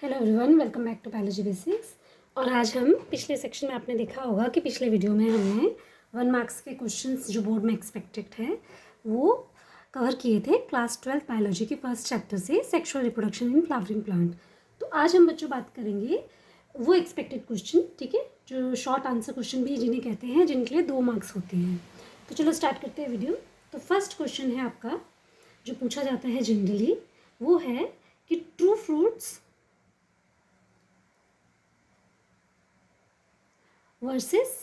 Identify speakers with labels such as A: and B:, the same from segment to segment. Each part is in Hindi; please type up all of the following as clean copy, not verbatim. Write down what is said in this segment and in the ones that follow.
A: Hello everyone, welcome back to biology basics. और आज हम पिछले सेक्शन में आपने देखा होगा कि पिछले वीडियो में हमने 1 मार्क्स के क्वेश्चंस जो बोर्ड में एक्सपेक्टेड है वो कवर किए थे क्लास 12 बायोलॉजी के फर्स्ट चैप्टर से, sexual reproduction in flowering plant. तो आज हम बच्चों बात करेंगे वो एक्सपेक्टेड क्वेश्चन, ठीक है, जो शॉर्ट आंसर क्वेश्चन भी जिन्हें कहते हैं, जिनके लिए 2 मार्क्स होते हैं। तो चलो स्टार्ट करते हैं वीडियो। तो फर्स्ट क्वेश्चन है आपका जो पूछा जाता है जनरली, वो है कि true fruits versus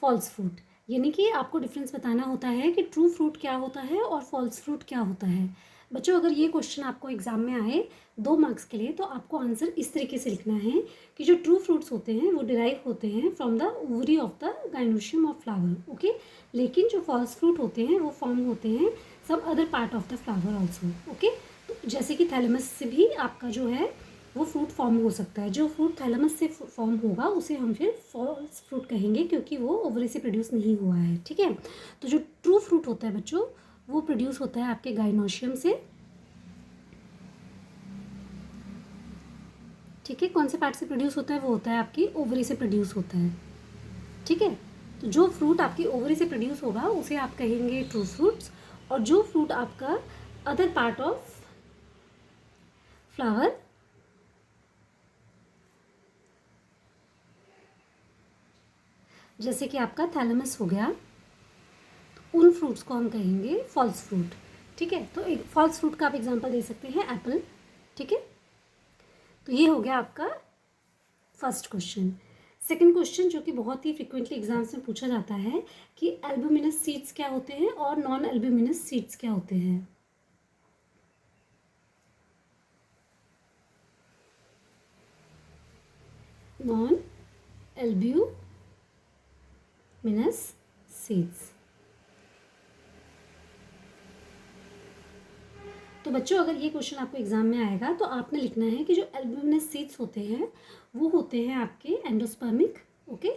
A: false fruit, यानी कि आपको डिफरेंस बताना होता है कि ट्रू फ्रूट क्या होता है और फॉल्स फ्रूट क्या होता है। बच्चों, अगर ये क्वेश्चन आपको एग्जाम में आए 2 मार्क्स के लिए, तो आपको आंसर इस तरीके से लिखना है कि जो ट्रू फ्रूट्स होते हैं वो डिराइव होते हैं from the ovary of the gynoecium of flower, okay. लेकिन जो फॉल्स फ्रूट होते हैं वो फॉर्म होते हैं सब other part of the flower also, okay. तो जैसे कि थैलेमस से भी आपका जो है वो फ्रूट फॉर्म हो सकता है। जो फ्रूट थैलेमस से फॉर्म होगा उसे हम फिर फॉल्स फ्रूट कहेंगे, क्योंकि वो ओवरी से प्रोड्यूस नहीं हुआ है, ठीक है। तो जो ट्रू फ्रूट होता है बच्चों, वो प्रोड्यूस होता है आपके गाइनोशियम से, ठीक है। कौन से पार्ट से प्रोड्यूस होता है? वो होता है आपकी ओवरी से प्रोड्यूस होता है, ठीक है। तो जो फ्रूट आपकी ओवरी से प्रोड्यूस होगा उसे आप कहेंगे ट्रू फ्रूट्स, और जो फ्रूट आपका अदर पार्ट ऑफ फ्लावर, जैसे कि आपका थैलेमस हो गया, तो उन फ्रूट्स को हम कहेंगे फॉल्स फ्रूट, ठीक है। तो एक फॉल्स फ्रूट का आप एग्जांपल दे सकते हैं एप्पल, ठीक है। तो ये हो गया आपका फर्स्ट क्वेश्चन। सेकंड क्वेश्चन जो कि बहुत ही फ्रिक्वेंटली एग्जाम्स में पूछा जाता है कि एल्ब्यूमिनस सीड्स क्या होते हैं और नॉन एल्ब्यूमिनस सीड्स क्या होते हैं। Non albuminous seeds. तो बच्चों, अगर ये क्वेश्चन आपको एग्जाम में आएगा तो आपने लिखना है कि जो एल्ब्यूमिनस सीड्स होते हैं वो होते हैं आपके एंडोस्पर्मिक, ओके।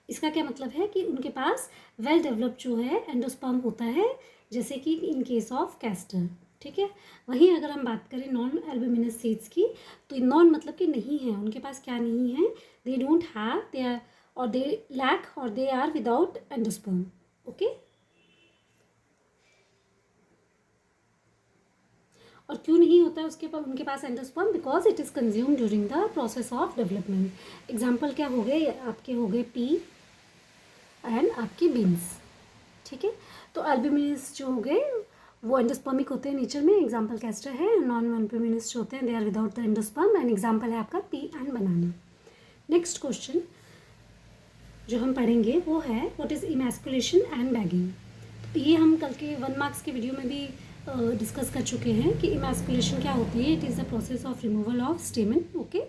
A: इसका क्या मतलब है कि उनके पास वेल डेवलप्ड जो है एंडोस्पर्म होता है, जैसे कि इन केस ऑफ कैस्टर, ठीक है। वहीं अगर हम बात करें नॉन एल्ब्यूमिनस सीड्स की, तो नॉन मतलब कि नहीं है, उनके पास क्या नहीं है, they don't have, they are और दे लैक और they are without endosperm, okay. और क्यों नहीं होता है उसके पास उनके पास endosperm? Because it is consume during the process of development. Example क्या हो गए आपके? हो गए पी एंड आपकी बीन्स, ठीक है। तो एल्ब्यूमिनस जो हो गए वो एंडोस्पर्मिक होते हैं नेचर में, एग्जाम्पल कैस्टर है। नॉन एल्ब्यूमिनस जो होते हैं they are without the endosperm, and example है आपका pea and banana. Next question जो हम पढ़ेंगे वो है what is emasculation and bagging. तो ये हम कल के 1 मार्क्स के वीडियो में भी डिस्कस कर चुके हैं कि इमैस्कुलेशन क्या होती है। It is the process of removal of स्टेमन, okay.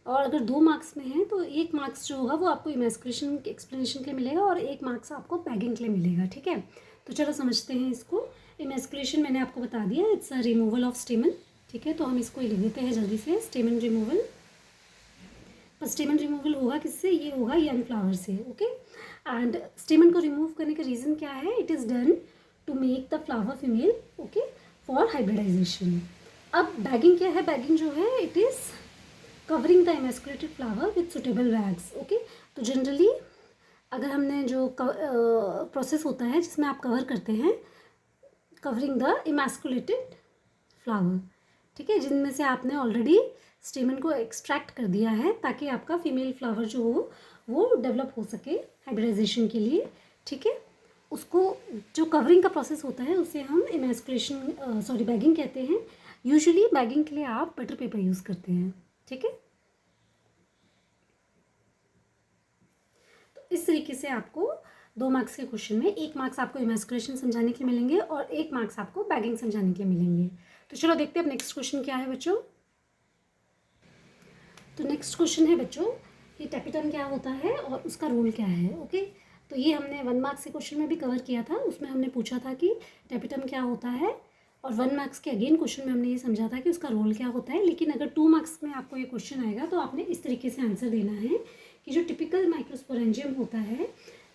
A: और अगर 2 मार्क्स में है तो 1 मार्क्स जो होगा वो आपको इमैस्कुलेशन के एक्सप्लेनेशन के लिए मिलेगा और 1 मार्क्स आपको बैगिंग के लिए मिलेगा, ठीक है। तो चलो समझते हैं इसको। इमैस्कुलेशन मैंने आपको बता दिया, इट्स अ रिमूवल ऑफ स्टेमन, ठीक है। तो हम इसको लिख देते हैं जल्दी से, स्टेमन रिमूवल। पर स्टेमन रिमूवल होगा किससे? ये होगा यंग फ्लावर से, ओके। एंड स्टेमन को रिमूव करने का रीज़न क्या है? It is done to make the flower female, okay, for hybridisation. अब बैगिंग क्या है? बैगिंग जो है it is covering the emasculated flower with suitable wax, okay. तो जनरली अगर हमने जो प्रोसेस होता है जिसमें आप कवर करते हैं, कवरिंग द इमैस्कुलेटेड फ्लावर, ठीक है, जिनमें से आपने ऑलरेडी स्टेमन को एक्सट्रैक्ट कर दिया है ताकि आपका फीमेल फ्लावर जो हो वो डेवलप हो सके हाइब्रिडाइजेशन के लिए, ठीक है। उसको जो कवरिंग का प्रोसेस होता है उसे हम इमैस्कुलेशन बैगिंग कहते हैं। यूजुअली बैगिंग के लिए आप बटर पेपर यूज़ करते हैं, ठीक है। तो इस तरीके से आपको 2 मार्क्स के क्वेश्चन में 1 मार्क्स आपको इमैस्कुलेशन समझाने के लिए मिलेंगे और 1 मार्क्स आपको बैगिंग समझाने के लिए मिलेंगे। तो चलो देखते हैं अब नेक्स्ट क्वेश्चन क्या है बच्चों। तो नेक्स्ट क्वेश्चन है बच्चों कि टैपिटम क्या होता है और उसका रोल क्या है, ओके। तो ये हमने 1 मार्क्स के क्वेश्चन में भी कवर किया था, उसमें हमने पूछा था कि टैपिटम क्या होता है, और 1 मार्क्स के अगेन क्वेश्चन में हमने ये समझा था कि उसका रोल क्या होता है। लेकिन अगर 2 मार्क्स में आपको ये क्वेश्चन आएगा तो आपने इस तरीके से आंसर देना है कि जो टिपिकल माइक्रोस्पोरेंजियम होता है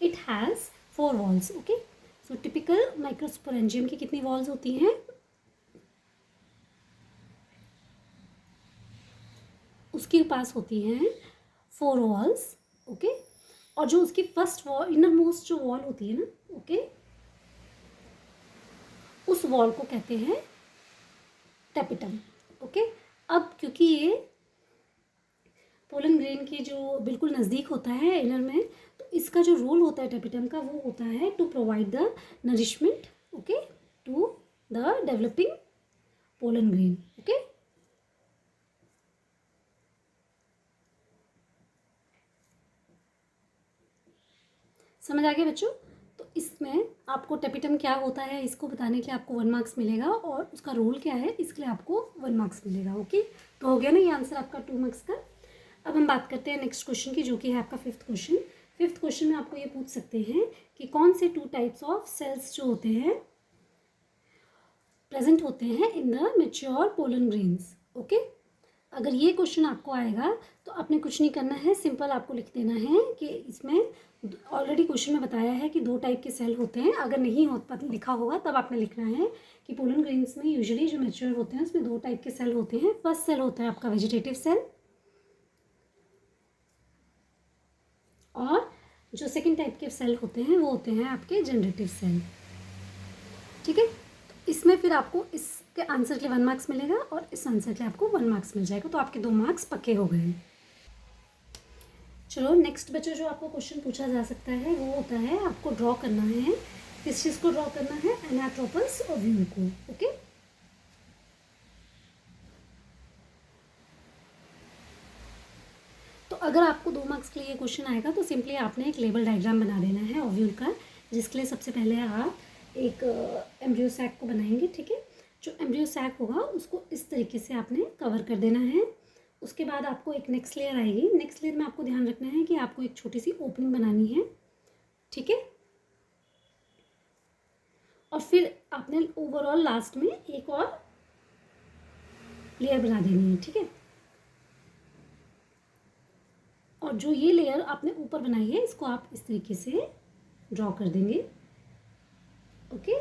A: it has 4 walls, okay. So typical microsporangium की कितनी वॉल्स होती हैं? उसके पास होती हैं 4 वॉल्स, ओके। और जो उसकी फर्स्ट वॉल, इनर मोस्ट जो वॉल होती है ना, ओके, उस वॉल को कहते हैं टेपिटम, ओके। अब क्योंकि ये पोलन ग्रेन के जो बिल्कुल नज़दीक होता है इनर में, तो इसका जो रोल होता है टेपिटम का, वो होता है to provide the nourishment, okay, to the developing pollen grain, okay. समझ आ गया बच्चों? तो इसमें आपको टेपिटम क्या होता है इसको बताने के लिए आपको 1 मार्क्स मिलेगा, और उसका रोल क्या है इसके लिए आपको 1 मार्क्स मिलेगा, ओके। तो हो गया ना ये आंसर आपका 2 मार्क्स का। अब हम बात करते हैं नेक्स्ट क्वेश्चन की, जो कि है आपका 5th क्वेश्चन। 5th क्वेश्चन में आपको ये पूछ सकते हैं कि कौन से 2 टाइप्स ऑफ सेल्स जो होते हैं प्रेजेंट होते हैं in the mature pollen grains, okay. अगर ये क्वेश्चन आपको आएगा तो आपने कुछ नहीं करना है, सिंपल आपको लिख देना है कि इसमें ऑलरेडी क्वेश्चन में बताया है कि 2 टाइप के सेल होते हैं। अगर नहीं हो लिखा होगा तब आपने लिखना है कि पोलन ग्रेन्स में यूजुअली जो मैच्योर होते हैं उसमें 2 टाइप के सेल होते हैं। फर्स्ट सेल होता है आपका वेजिटेटिव सेल, और जो सेकेंड टाइप के सेल होते हैं वो होते हैं आपके जनरेटिव सेल, ठीक है। इसमें फिर आपको इसके आंसर के लिए 1 मार्क्स मिलेगा, और इस आंसर के लिए आपको 1 मार्क्स मिल जाएगा, तो आपके 2 मार्क्स पक्के हो गए। चलो नेक्स्ट बच्चों, जो आपको क्वेश्चन पूछा जा सकता है वो होता है, आपको ड्रॉ करना है, किस चीज़ को ड्रॉ करना है, एनाट्रोपस ओव्यूल को, ओके। तो अगर आपको 2 मार्क्स के लिए क्वेश्चन आएगा तो सिंपली आपने एक लेबल डायग्राम बना देना है ओव्यूल का, जिसके लिए सबसे पहले आप एक एम्ब्रियो सैक को बनाएंगे, ठीक है। जो एम्ब्रियो सैक होगा उसको इस तरीके से आपने कवर कर देना है। उसके बाद आपको एक नेक्स्ट लेयर आएगी। नेक्स्ट लेयर में आपको ध्यान रखना है कि आपको एक छोटी सी ओपनिंग बनानी है, ठीक है। और फिर आपने ओवरऑल लास्ट में एक और लेयर बना देनी है, ठीक है। और जो ये लेयर आपने ऊपर बनाई है इसको आप इस तरीके से ड्रॉ कर देंगे, ओके।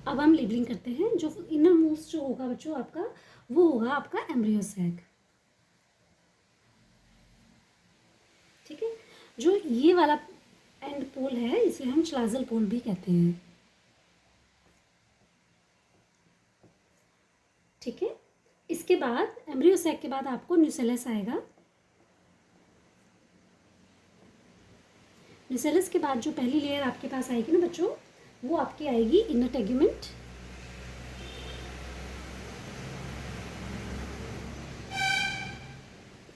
A: अब हम लेबलिंग करते हैं। जो इनर मोस्ट जो होगा बच्चों आपका, वो होगा आपका एम्ब्रियो सैक, ठीक है। जो ये वाला एंड पोल है इसे हम श्लाजल पोल भी कहते हैं, ठीक है। इसके बाद एम्ब्रियो सैक के बाद आपको न्यूसेलस आएगा। न्यूसेलस के बाद जो पहली लेयर आपके पास आएगी ना बच्चों, वो आपकी आएगी इनर टेगुमेंट,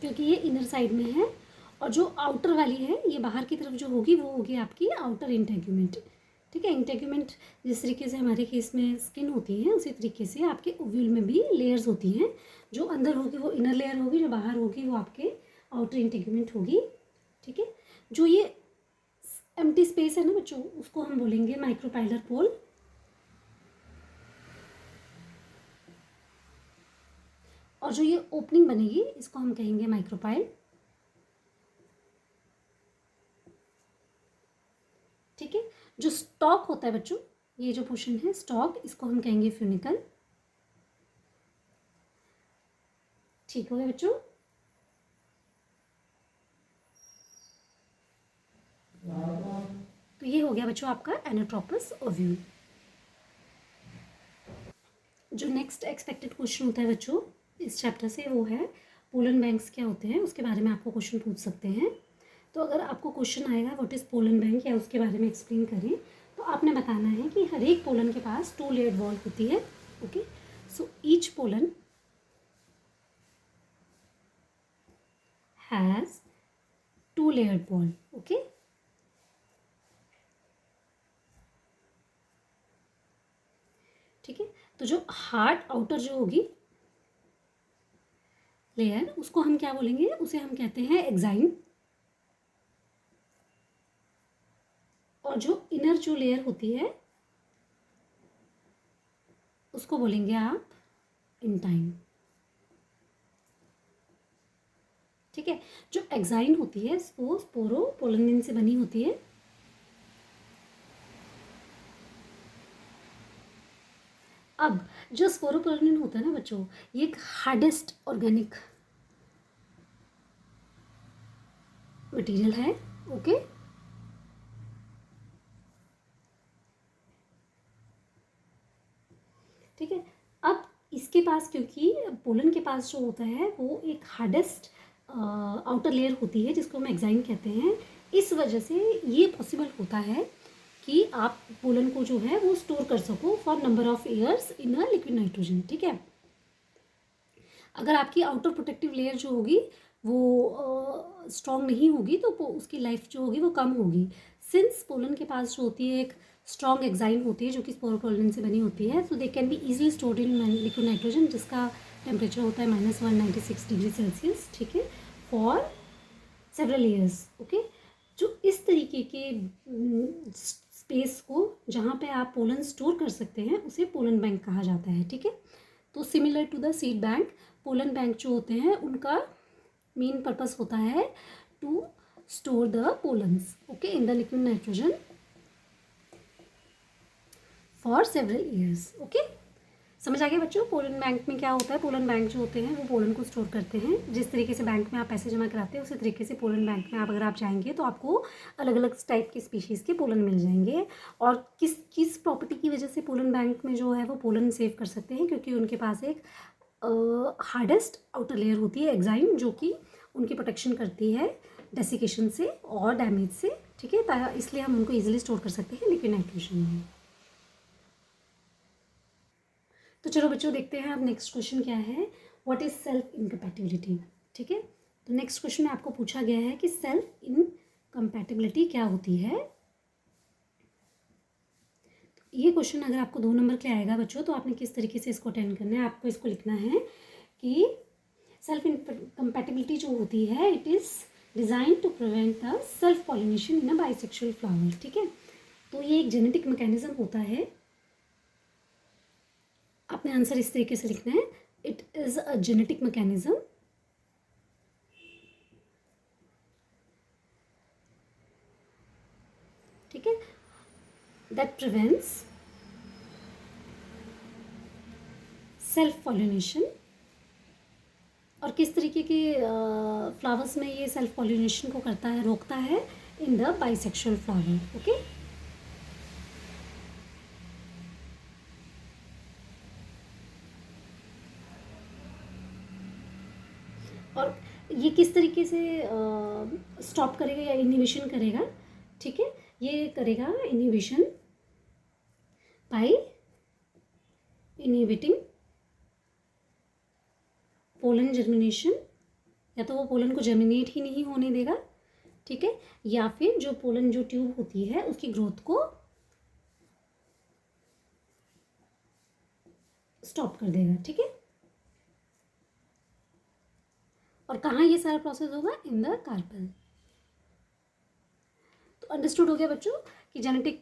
A: क्योंकि ये इनर साइड में है। और जो आउटर वाली है ये बाहर की तरफ जो होगी वो होगी आपकी आउटर इंटेग्यूमेंट, ठीक है। इंटेग्यूमेंट जिस तरीके से हमारे केस में स्किन होती है उसी तरीके से आपके ओव्यूल में भी लेयर्स होती हैं। जो अंदर होगी वो इनर लेयर होगी, जो बाहर होगी वो आपके आउटर इंटेग्यूमेंट होगी, ठीक है। जो ये एम्प्टी स्पेस है ना बच्चों, उसको हम बोलेंगे माइक्रोपाइलर पोल। और जो ये ओपनिंग बनेगी इसको हम कहेंगे माइक्रोपाइल, ठीक है। जो स्टॉक होता है बच्चों, ये जो पोर्शन है स्टॉक, इसको हम कहेंगे फ्यूनिकल, ठीक हो गया बच्चों। तो ये हो गया बच्चों आपका एनाट्रोपस ओव्यूल। जो नेक्स्ट एक्सपेक्टेड क्वेश्चन होता है बच्चों इस चैप्टर से, वो है पोलन बैंक्स क्या होते हैं, उसके बारे में आपको क्वेश्चन पूछ सकते हैं। तो अगर आपको क्वेश्चन आएगा व्हाट इज़ पोलन बैंक, या उसके बारे में एक्सप्लेन करें, तो आपने बताना है कि हर एक पोलन के पास 2 लेयर्ड वॉल होती है, okay. So each pollen has 2 layered wall, okay. ठीक है। तो जो हार्ड आउटर जो होगी लेयर, उसको हम क्या बोलेंगे, उसे हम कहते हैं एक्साइन। और जो इनर जो लेयर होती है उसको बोलेंगे आप इंटाइन, ठीक है। जो एक्साइन होती है वो स्पोरोपोलिन से बनी होती है, अब जो स्पोरोपोलिन होता है ना बच्चों, ये एक हार्डेस्ट ऑर्गेनिक मटेरियल है। ओके, ठीक है। अब इसके पास, क्योंकि पोलन के पास जो होता है वो एक हार्डेस्ट आउटर लेयर होती है जिसको हम एक्साइन कहते हैं, इस वजह से ये पॉसिबल होता है कि आप पोलन को जो है वो स्टोर कर सको for number of years in a liquid nitrogen. ठीक है, अगर आपकी आउटर प्रोटेक्टिव लेयर जो होगी वो स्ट्रॉन्ग नहीं होगी तो उसकी लाइफ जो होगी वो कम होगी। सिंस पोलन के पास जो होती है एक स्ट्रॉन्ग एग्जाइम होती है जो कि स्पोरोपोलिन से बनी होती है, so they can be easily stored in liquid nitrogen जिसका टेम्परेचर होता है -196 डिग्री सेल्सियस। ठीक है, फॉर सेवरल ईयर्स। ओके, जो इस तरीके के स्पेस को जहाँ पे आप पोलन स्टोर कर सकते हैं उसे पोलन बैंक कहा जाता है। ठीक है, तो similar to the seed bank, pollen bank जो होते हैं उनका मेन पर्पस होता है to store the pollens, okay, in the liquid nitrogen for several years. Okay, समझ आ गया बच्चों? पोलन बैंक में क्या होता है, पोलन बैंक जो होते हैं वो पोलन को स्टोर करते हैं। जिस तरीके से बैंक में आप पैसे जमा कराते हैं उसी तरीके से पोलन बैंक में आप अगर आप जाएंगे तो आपको अलग अलग टाइप के स्पीशीज़ के पोलन मिल जाएंगे। और किस किस प्रॉपर्टी की वजह से पोलन बैंक में जो है वो पोलन सेव कर सकते हैं, क्योंकि उनके पास एक हार्डेस्ट आउटर लेयर होती है एग्जाइम, जो कि उनकी प्रोटेक्शन करती है डेसिकेशन से और डैमेज से। ठीक है, इसलिए हम उनको ईजिली स्टोर कर सकते हैं लिक्विड नाइट्रोजन में। तो चलो बच्चों देखते हैं अब नेक्स्ट क्वेश्चन क्या है, व्हाट इज सेल्फ इनकम्पैटिबिलिटी। ठीक है, तो नेक्स्ट क्वेश्चन में आपको पूछा गया है कि सेल्फ इनकम्पैटिबिलिटी क्या होती है। ये क्वेश्चन अगर आपको 2 नंबर के आएगा बच्चों तो आपने किस तरीके से इसको अटेंड करना है, आपको इसको लिखना है कि सेल्फ इनकम्पैटिबिलिटी जो होती है it is design to prevent the self pollination in a bisexual flower. ठीक है, तो ये एक जेनेटिक मैकेनिज्म होता है। आपने आंसर इस तरीके से लिखना है, it is a genetic mechanism ठीक है, दैट प्रिवेंट्स सेल्फ पॉलिनेशन। और किस तरीके के फ्लावर्स में ये सेल्फ पॉलिनेशन को करता है, रोकता है, in the bisexual flower. Okay, और ये किस तरीके से स्टॉप करेगा या इनिबिशन करेगा। ठीक है, ये करेगा inhibition by inhibiting pollen germination, या तो वो पोलन को जर्मिनेट ही नहीं होने देगा। ठीक है, या फिर जो पोलन जो ट्यूब होती है उसकी ग्रोथ को स्टॉप कर देगा। ठीक है, और कहाँ ये सारा प्रोसेस होगा, इन द कार्पेल। तो अंडरस्टूड हो गया बच्चों कि जेनेटिक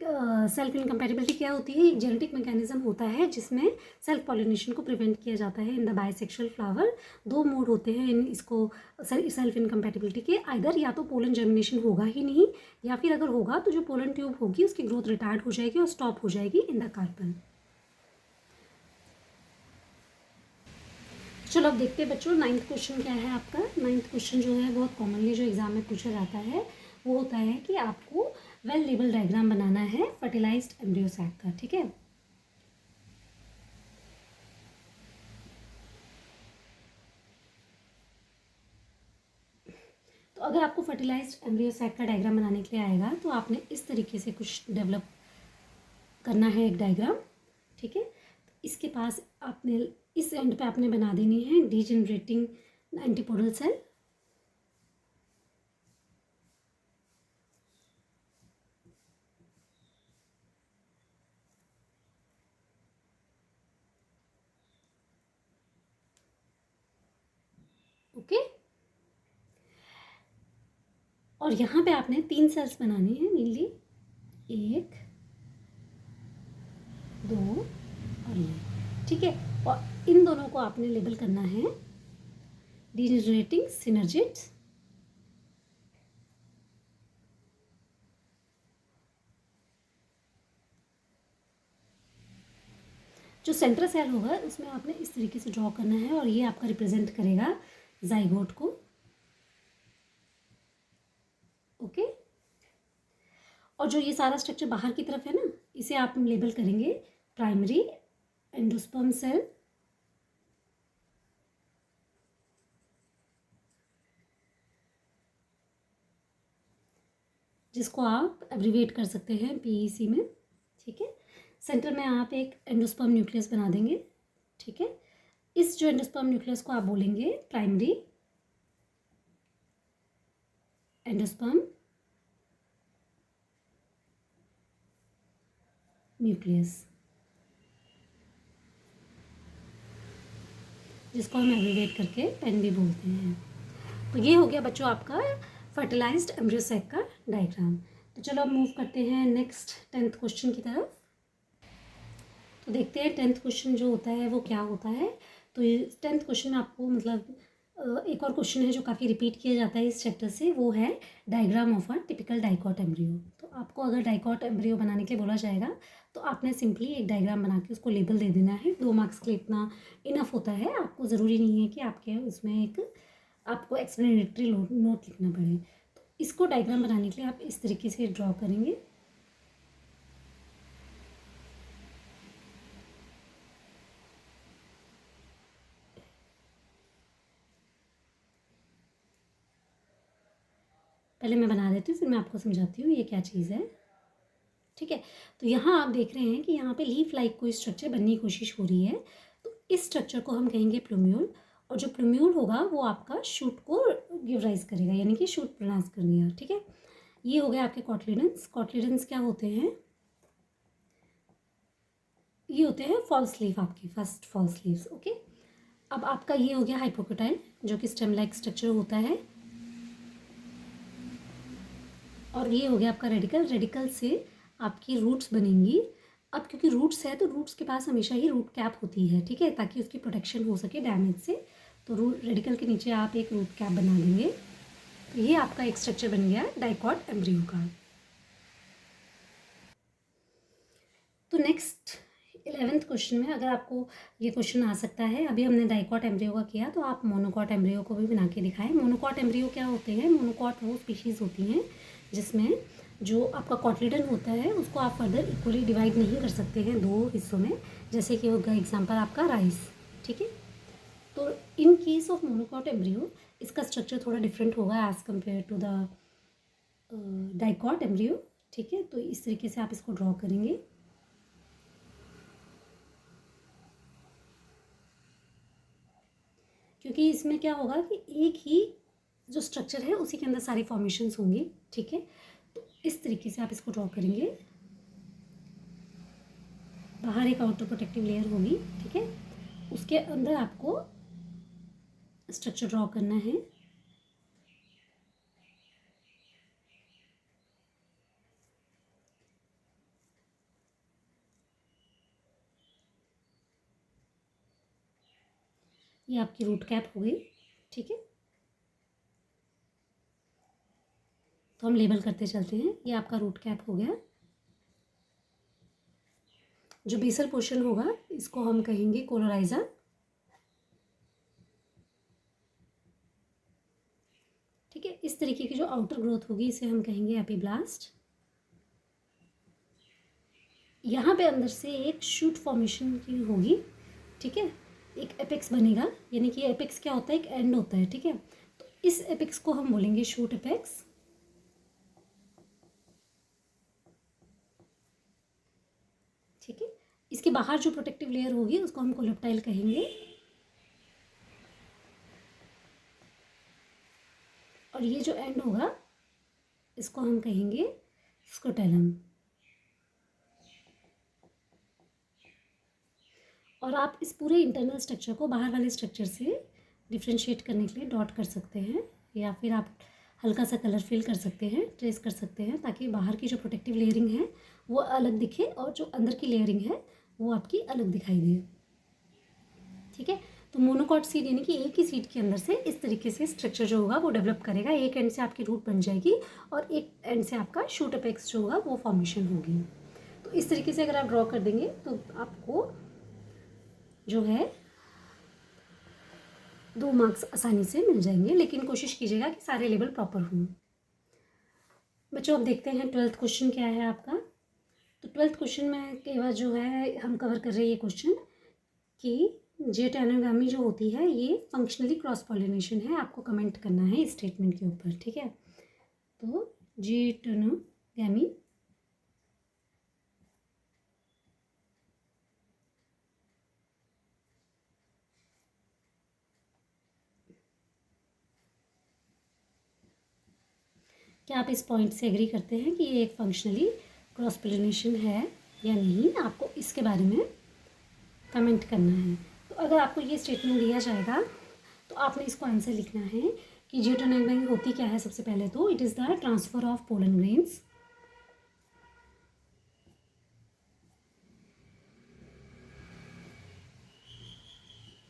A: सेल्फ इनकम्पैटिबिलिटी क्या होती है। एक जेनेटिक मैकेनिज्म होता है जिसमें सेल्फ पॉलिनेशन को प्रिवेंट किया जाता है in the bisexual flower. 2 mode होते हैं इन इसको सेल्फ इनकम्पैटिबिलिटी के, आइदर या तो पोलन जर्मिनेशन होगा ही नहीं, या फिर अगर होगा तो जो पोलन ट्यूब होगी उसकी ग्रोथ रिटार्ड हो जाएगी और स्टॉप हो जाएगी इन द कार्पेल। चलो अब देखते हैं बच्चों 9th क्वेश्चन क्या है आपका। 9th क्वेश्चन जो है बहुत कॉमनली जो एग्जाम में पूछा जाता है वो होता है कि आपको वेल लेबल डायग्राम बनाना है फर्टिलाइज्ड एम्ब्रियो सैक का। ठीक है, तो अगर आपको फर्टिलाइज्ड एम्ब्रियो सैक का डायग्राम बनाने के लिए आएगा तो आपने इस तरीके से कुछ डेवलप करना है एक डायग्राम। ठीक है, इसके पास आपने इस एंड पे आपने बना देनी है डीजेनरेटिंग एंटीपोडल सेल। ओके, और यहाँ पे आपने 3 सेल्स बनानी है मेनली, 1 2 और ये। ठीक है, और इन दोनों को आपने लेबल करना है डीजेनरेटिंग सिनर्जिड्स जो सेंट्रल सेल होगा उसमें आपने इस तरीके से ड्रॉ करना है और ये आपका रिप्रेजेंट करेगा जाइगोट को। ओके, और जो ये सारा स्ट्रक्चर बाहर की तरफ है ना, इसे आप लेबल करेंगे प्राइमरी एंडोस्पर्म सेल, जिसको आप एब्रीविएट कर सकते हैं पीईसी में। ठीक है, सेंटर में आप एक एंडोस्पर्म न्यूक्लियस बना देंगे। ठीक है, इस जो एंडोस्पर्म न्यूक्लियस को आप बोलेंगे प्राइमरी एंडोस्पर्म न्यूक्लियस, जिसको हम एब्रीविएट करके पेन भी बोलते हैं। तो ये हो गया बच्चों आपका फर्टिलाइज्ड एम्ब्रियो सैक का डायग्राम। तो चलो अब मूव करते हैं नेक्स्ट 10th क्वेश्चन की तरफ। तो देखते हैं 10th क्वेश्चन जो होता है वो क्या होता है। तो ये 10th क्वेश्चन आपको मतलब एक और क्वेश्चन है जो काफ़ी रिपीट किया जाता है इस चैप्टर से, वो है diagram of a typical dicot embryo. तो आपको अगर डाइकॉट एम्ब्रियो बनाने के लिए बोला जाएगा तो आपने सिंपली एक डायग्राम बना के उसको लेबल दे देना है। 2 मार्क्स के लिए इतना इनफ होता है, आपको ज़रूरी नहीं है कि आपके उसमें एक आपको एक्सप्लेनेटरी नोट लिखना पड़े। तो इसको डायग्राम बनाने के लिए आप इस तरीके से ड्रॉ करेंगे। पहले मैं बना देती हूँ, फिर मैं आपको समझाती हूँ ये क्या चीज़ है। ठीक है, तो यहाँ आप देख रहे हैं कि यहाँ पे लीफ लाइक कोई स्ट्रक्चर बनने की कोशिश हो रही है। तो इस स्ट्रक्चर को हम कहेंगे प्लूम्यूल, और जो प्लूम्यूल होगा वो आपका शूट को गिव राइज करेगा, यानी कि शूट प्रोनाउंस कर दिया। ठीक है, ये हो गया आपके कॉटलिडेंस। कॉटलिडेंस क्या होते हैं? ये होते हैं फॉल्स लीफ, आपके फर्स्ट फॉल्स लीव्स। ओके, अब आपका ये हो गया हाइपोकोटाइल, जो कि स्टेम लाइक स्ट्रक्चर होता है, और ये हो गया आपका रेडिकल। रेडिकल से आपकी रूट्स बनेंगी। अब क्योंकि रूट्स है तो रूट्स के पास हमेशा ही रूट कैप होती है। ठीक है, ताकि उसकी प्रोटेक्शन हो सके डैमेज से। तो रूट रेडिकल के नीचे आप एक रूट कैप बना देंगे। तो ये आपका एक स्ट्रक्चर बन गया डाइकॉट एम्ब्रियो का। तो नेक्स्ट 11th क्वेश्चन में अगर आपको ये क्वेश्चन आ सकता है, अभी हमने डाइकॉट एम्ब्रियो का किया तो आप मोनोकॉट एम्ब्रियो को भी बना के दिखाएं। मोनोकॉट एम्ब्रियो क्या होते हैं? मोनोकॉट वो स्पीशीज़ होती हैं जिसमें जो आपका कॉटलिडन होता है उसको आप फर्दर इक्वली डिवाइड नहीं कर सकते हैं 2 हिस्सों में, जैसे कि होगा एग्जाम्पल आपका राइस। ठीक है, तो in case of monocot embryo इसका स्ट्रक्चर थोड़ा डिफरेंट होगा as compare to the dicot embryo. ठीक है, तो इस तरीके से आप इसको ड्रॉ करेंगे। क्योंकि इसमें क्या होगा कि एक ही जो स्ट्रक्चर है उसी के अंदर सारी फॉर्मेशंस होंगी। ठीक है, तो इस तरीके से आप इसको ड्रॉ करेंगे। बाहर एक आउटर प्रोटेक्टिव लेयर होगी। ठीक है, उसके अंदर आपको स्ट्रक्चर ड्रॉ करना है। ये आपकी रूट कैप हो गई। ठीक है, तो हम लेबल करते चलते हैं। ये आपका रूट कैप हो गया। जो बेसल पोर्शन होगा इसको हम कहेंगे कोलोराइजा। ठीक है, इस तरीके की जो आउटर ग्रोथ होगी इसे हम कहेंगे एपिब्लास्ट। यहाँ पे अंदर से एक शूट फॉर्मेशन की होगी। ठीक है, एक एपेक्स बनेगा, यानी कि एपेक्स क्या होता है? एक एंड होता है। ठीक है, तो इस एपेक्स को हम बोलेंगे शूट एपेक्स। ठीक है, इसके बाहर जो प्रोटेक्टिव लेयर होगी उसको हम कोलेप्टाइल कहेंगे, और ये जो एंड होगा इसको हम कहेंगे स्कोटेलम। और आप इस पूरे इंटरनल स्ट्रक्चर को बाहर वाले स्ट्रक्चर से डिफ्रेंशिएट करने के लिए डॉट कर सकते हैं, या फिर आप हल्का सा कलर फिल कर सकते हैं, ट्रेस कर सकते हैं, ताकि बाहर की जो प्रोटेक्टिव लेयरिंग है वो अलग दिखे और जो अंदर की लेयरिंग है वो आपकी अलग दिखाई दे। ठीक है, तो मोनोकॉट सीड यानी कि एक ही सीड के अंदर से इस तरीके से स्ट्रक्चर जो होगा वो डेवलप करेगा। एक एंड से आपकी रूट बन जाएगी और एक एंड से आपका शूट अपेक्स जो होगा वो फॉर्मेशन होगी। तो इस तरीके से अगर आप ड्रॉ कर देंगे तो आपको जो है 2 मार्क्स आसानी से मिल जाएंगे, लेकिन कोशिश कीजिएगा कि सारे लेवल प्रॉपर हों। बच्चों अब देखते हैं 12th क्वेश्चन क्या है आपका। तो 12th क्वेश्चन में के बाद जो है हम कवर कर रहे हैं ये क्वेश्चन कि जियोटेनोगामी जो होती है ये फंक्शनली क्रॉस पॉलिनेशन है। आपको कमेंट करना है इस स्टेटमेंट के ऊपर, ठीक है। तो जियोटेनोगामी क्या आप इस पॉइंट से एग्री करते हैं कि ये एक फंक्शनली क्रॉस पोलिनेशन है या नहीं? आपको इसके बारे में कमेंट करना है। तो अगर आपको ये स्टेटमेंट दिया जाएगा तो आपने इसको आंसर लिखना है कि जियोटेनोगामी होती क्या है। सबसे पहले तो it is the transfer of pollen grains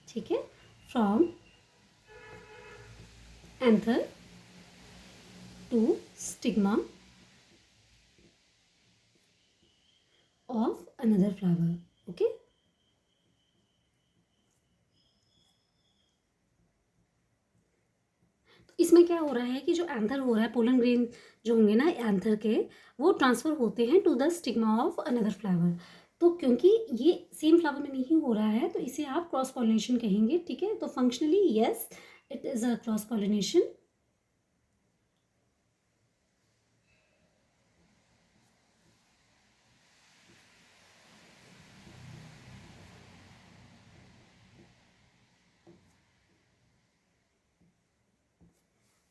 A: ठीक है, from anther to stigma of another flower, okay. इसमें क्या हो रहा है कि जो एंथर हो रहा है, पोलन ग्रेन जो होंगे ना एंथर के, वो ट्रांसफर होते हैं to the stigma of another flower. तो क्योंकि ये सेम फ्लावर में नहीं हो रहा है तो इसे आप क्रॉस पॉलिनेशन कहेंगे, ठीक है। तो functionally yes it is a cross pollination.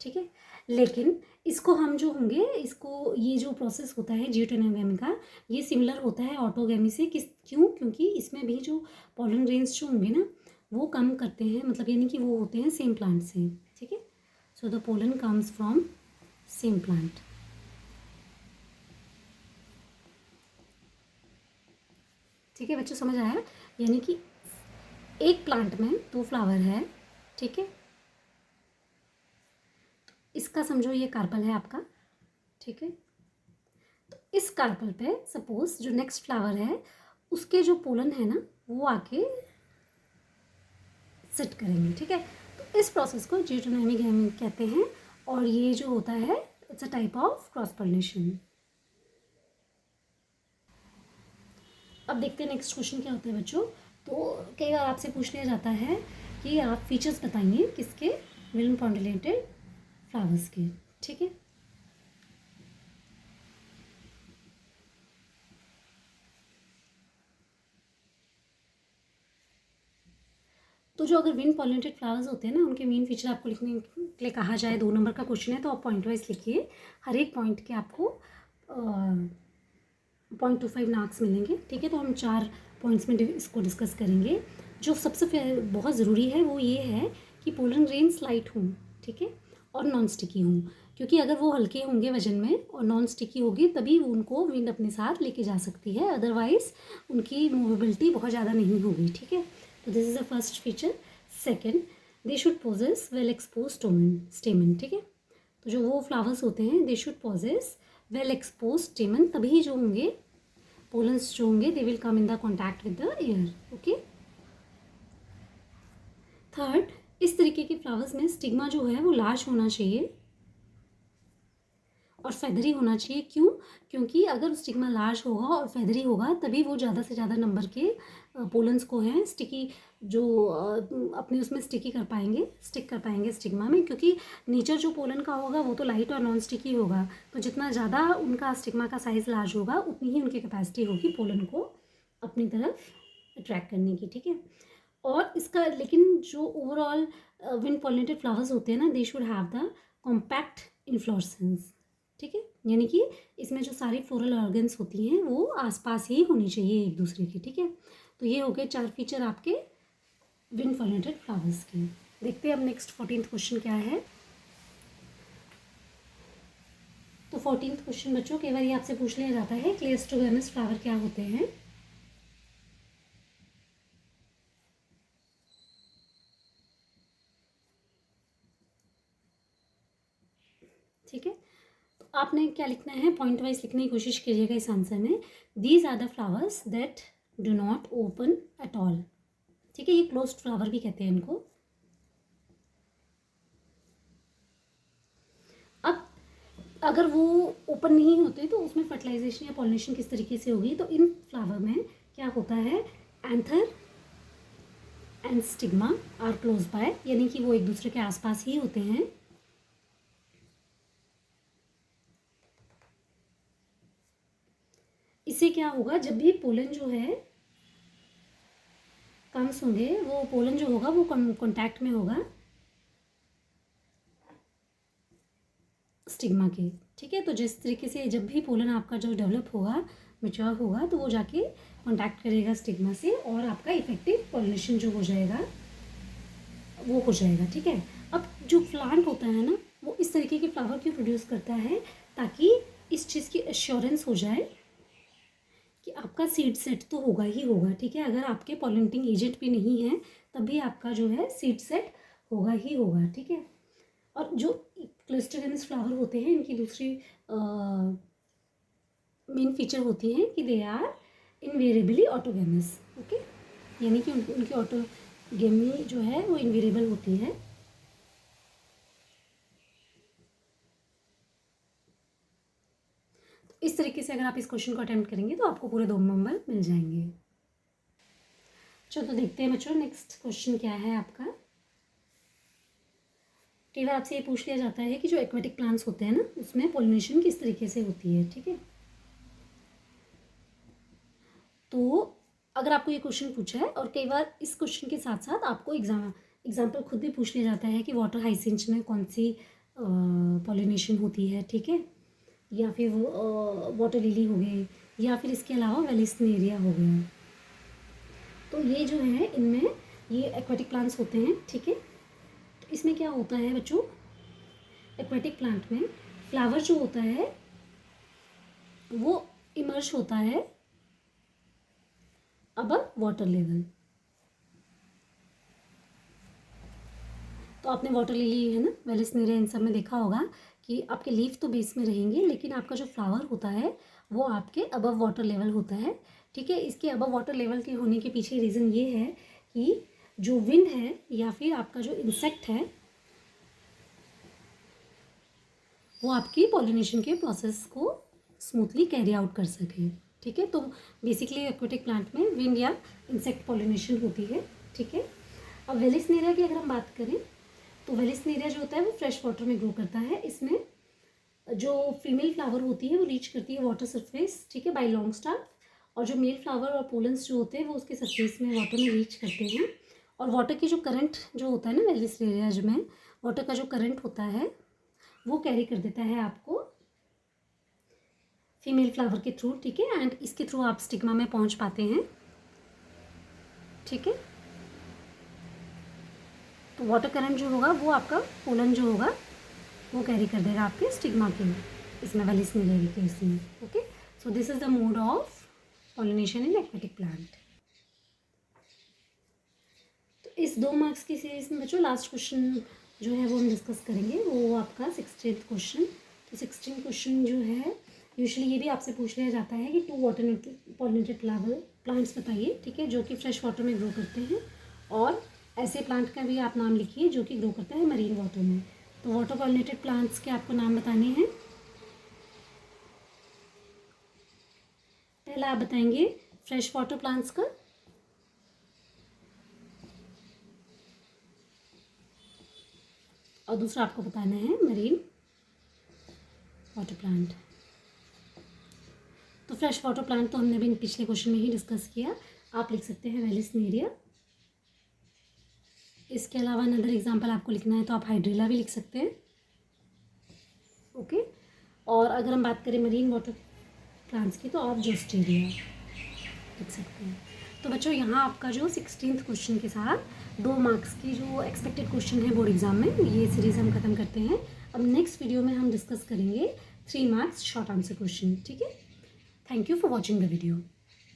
A: ठीक है, लेकिन इसको हम जो होंगे, इसको ये जो प्रोसेस होता है जियोटेनोगामी का, ये सिमिलर होता है ऑटोगैमी से। क्यों? क्योंकि इसमें भी जो पॉलन ग्रेन्स जो होंगे ना वो कम करते हैं, मतलब यानी कि वो होते हैं सेम प्लांट से, ठीक है। So the pollen comes from same plant. ठीक है बच्चों, समझ आया? यानी कि एक प्लांट में 2 फ्लावर है, ठीक है। इसका समझो ये कार्पल है आपका, ठीक है। तो इस कार्पल पे सपोज जो नेक्स्ट फ्लावर है उसके जो पोलन है ना वो आके सेट करेंगे, ठीक है। तो इस प्रोसेस को जियोटेनोगामी कहते हैं और ये जो होता है it's a type of cross pollination. अब देखते हैं नेक्स्ट क्वेश्चन क्या होता है बच्चों। तो कई बार आपसे पूछ लिया जाता है कि आप फीचर्स बताइए किसके, विलन पॉलिनेटेड फ्लावर्स के, ठीक है। तो जो अगर विन पॉलिनेटेड फ्लावर्स होते हैं ना उनके मेन फीचर आपको लिखने के लिए कहा जाए, 2 नंबर का क्वेश्चन है तो आप पॉइंट वाइज लिखिए। हर एक पॉइंट के आपको 0.25 मार्क्स मिलेंगे, ठीक है। तो हम 4 पॉइंट्स में इसको डिस्कस करेंगे। जो सबसे बहुत ज़रूरी है वो ये है कि पोलन ग्रेन्स लाइट हों, ठीक है, और नॉन स्टिकी हों। क्योंकि अगर वो हल्के होंगे वजन में और नॉन स्टिकी होगी तभी उनको विंड अपने साथ लेके जा सकती है, अदरवाइज उनकी मूवेबिलिटी बहुत ज़्यादा नहीं होगी, ठीक है। तो this is the first feature. Second, they should possess well exposed stamen, ठीक है। तो जो वो फ्लावर्स होते हैं they should possess well exposed stamen, तभी जो होंगे पोलन्स जो होंगे they will come in the contact with the air, okay. Third, इस तरीके के फ्लावर्स में स्टिग्मा जो है वो लार्ज होना चाहिए और फेदरी होना चाहिए। क्यों? क्योंकि अगर स्टिग्मा लार्ज होगा और फेदरी होगा तभी वो ज़्यादा से ज़्यादा नंबर के पोलन्स को हैं स्टिकी जो अपने उसमें स्टिकी कर पाएंगे, स्टिक कर पाएंगे स्टिग्मा में। क्योंकि नेचर जो पोलन का होगा वो तो लाइट और नॉन स्टिकी होगा, तो जितना ज़्यादा उनका स्टिग्मा का साइज़ लार्ज होगा उतनी ही उनकी कैपेसिटी होगी पोलन को अपनी तरफ अट्रैक्ट करने की, ठीक है। और इसका लेकिन जो ओवरऑल विंड पॉलिनेटेड फ्लावर्स होते हैं ना they should have the compact inflorescence, ठीक है। यानी कि इसमें जो सारी फ्लोरल ऑर्गन्स होती हैं वो आसपास ही होनी चाहिए एक दूसरे के, ठीक है। तो ये हो गए 4 फीचर आपके विंड पॉलिनेटेड फ्लावर्स के। देखते हैं अब नेक्स्ट 14th क्वेश्चन क्या है। तो 14th क्वेश्चन बच्चों कई बार ये आपसे पूछ लिया जाता है क्लेस्टोगेमस फ्लावर क्या होते हैं। ठीक है, तो आपने क्या लिखना है, पॉइंट वाइज लिखने की कोशिश कीजिएगा इस आंसर में। These are the flowers that do not open at all, ठीक है, ये क्लोज्ड फ्लावर भी कहते हैं इनको। अब अगर वो ओपन नहीं होते तो उसमें फर्टिलाइजेशन या पॉलिनेशन किस तरीके से होगी, तो इन फ्लावर में क्या होता है, anther and stigma are close by, यानी कि वो एक दूसरे के आसपास ही होते हैं। इससे क्या होगा, जब भी पोलन जो है कम्स होंगे, वो पोलन जो होगा वो कॉन्टैक्ट में होगा स्टिग्मा के। ठीक है, तो जिस तरीके से जब भी पोलन आपका जो डेवलप होगा, मैच्योर होगा, तो वो जाके कॉन्टैक्ट करेगा स्टिग्मा से और आपका इफेक्टिव पॉलिनेशन जो हो जाएगा वो हो जाएगा। ठीक है, अब जो प्लांट होता है ना, वो इस तरीके के फ्लावर क्यों प्रोड्यूस करता है, ताकि इस चीज़ की एश्योरेंस हो जाए कि आपका सीड सेट तो होगा ही होगा। ठीक है, अगर आपके पॉलिनेटिंग एजेंट भी नहीं है तब भी आपका जो है सीड सेट होगा ही होगा। ठीक है, और जो क्लस्टरगेमस फ्लावर होते हैं, इनकी दूसरी मेन फीचर होती है कि दे आर इनवेरिएबली ऑटोगेमस। ओके, यानी कि उनकी ऑटोगेमी जो है वो इनवेरिएबल होती है। तो इस तरीके से अगर आप इस क्वेश्चन को अटेम्प्ट करेंगे तो आपको पूरे 2 नंबर मिल जाएंगे। चलो देखते हैं बच्चों, नेक्स्ट क्वेश्चन क्या है आपका। कई बार आपसे ये पूछ लिया जाता है कि जो एक्वेटिक प्लांट्स होते हैं ना, उसमें पॉलिनेशन किस तरीके से होती है। ठीक है, तो अगर आपको ये क्वेश्चन पूछा है, और कई बार इस क्वेश्चन के साथ साथ आपको एग्जाम्पल खुद भी पूछ लिया जाता है कि वाटर हाइसिंच में कौन सी पॉलिनेशन होती है। ठीक है, या फिर वाटर लिली हो गई, या फिर इसके अलावा वेलिस्नेरिया हो गया। तो ये जो है, इनमें ये एक्वेटिक प्लांट्स होते हैं। ठीक है, तो इसमें क्या होता है बच्चों, एक्वेटिक प्लांट में फ्लावर जो होता है वो इमर्ज होता है अबव वाटर लेवल। तो आपने वाटर लिली है ना, वेलिस्नेरिया, इन सब में देखा होगा कि आपके लीफ तो बेस में रहेंगे, लेकिन आपका जो फ्लावर होता है वो आपके अबव वाटर लेवल होता है। ठीक है, इसके अबव वाटर लेवल के होने के पीछे रीज़न ये है कि जो विंड है या फिर आपका जो इंसेक्ट है वो आपकी पॉलिनेशन के प्रोसेस को स्मूथली कैरी आउट कर सके। ठीक है, तो बेसिकली एक्वेटिक प्लांट में विंड या इंसेक्ट पॉलिनेशन होती है। ठीक है, अब वेलिस्नेरिया की अगर हम बात करें तो वेलिस्नेरिया जो होता है वो फ्रेश वाटर में ग्रो करता है। इसमें जो फीमेल फ्लावर होती है वो रीच करती है वाटर सरफेस, ठीक है, बाय लॉन्ग स्टार्ट, और जो मेल फ्लावर और पोलन्स जो होते हैं वो उसके सरफेस में वाटर में रीच करते हैं। और वाटर की जो करंट जो होता है ना वेलिस्नेरिया में, वाटर का जो करंट होता है वो कैरी कर देता है आपको फीमेल फ्लावर के थ्रू। ठीक है, एंड इसके थ्रू आप स्टिग्मा में पहुंच पाते हैं। ठीक है, तो वाटर करंट जो होगा वो आपका पोलन जो होगा वो कैरी कर देगा आपके स्टिग्मा के इसमें, वेलिस्नेरिया के इसमें। Okay, so this is the mode of pollination in aquatic plant. तो इस 2 मार्क्स की सीरीज में बच्चों लास्ट क्वेश्चन जो है वो हम डिस्कस करेंगे, वो आपका 16th क्वेश्चन। तो 16 क्वेश्चन जो है यूजुअली ये भी आपसे पूछ लिया जाता है कि 2 वाटर पॉलिनेटेड प्लांट्स बताइए। ठीक है, जो कि फ्रेश वाटर में ग्रो करते हैं, और ऐसे प्लांट का भी आप नाम लिखिए जो कि ग्रो करता है मरीन वाटर में। तो वाटर पॉलिनेटेड प्लांट्स के आपको नाम बताने हैं। पहला आप बताएंगे फ्रेश वाटर प्लांट्स का, और दूसरा आपको बताना है मरीन वाटर प्लांट। तो फ्रेश वाटर प्लांट तो हमने भी पिछले क्वेश्चन में ही डिस्कस किया। आप लिख सकते हैं वेलिस्नेरिया। इसके अलावा अनदर एग्जांपल आपको लिखना है तो आप हाइड्रिला भी लिख सकते हैं। ओके, और अगर हम बात करें मरीन वाटर प्लांट्स की तो आप जोस्टेरिया लिख सकते हैं। तो बच्चों यहाँ आपका जो 16th क्वेश्चन के साथ 2 मार्क्स की जो एक्सपेक्टेड क्वेश्चन है बोर्ड एग्जाम में, ये सीरीज़ हम खत्म करते हैं। अब नेक्स्ट वीडियो में हम डिस्कस करेंगे 3 मार्क्स शॉर्ट आंसर क्वेश्चन। ठीक है, thank you for watching the video.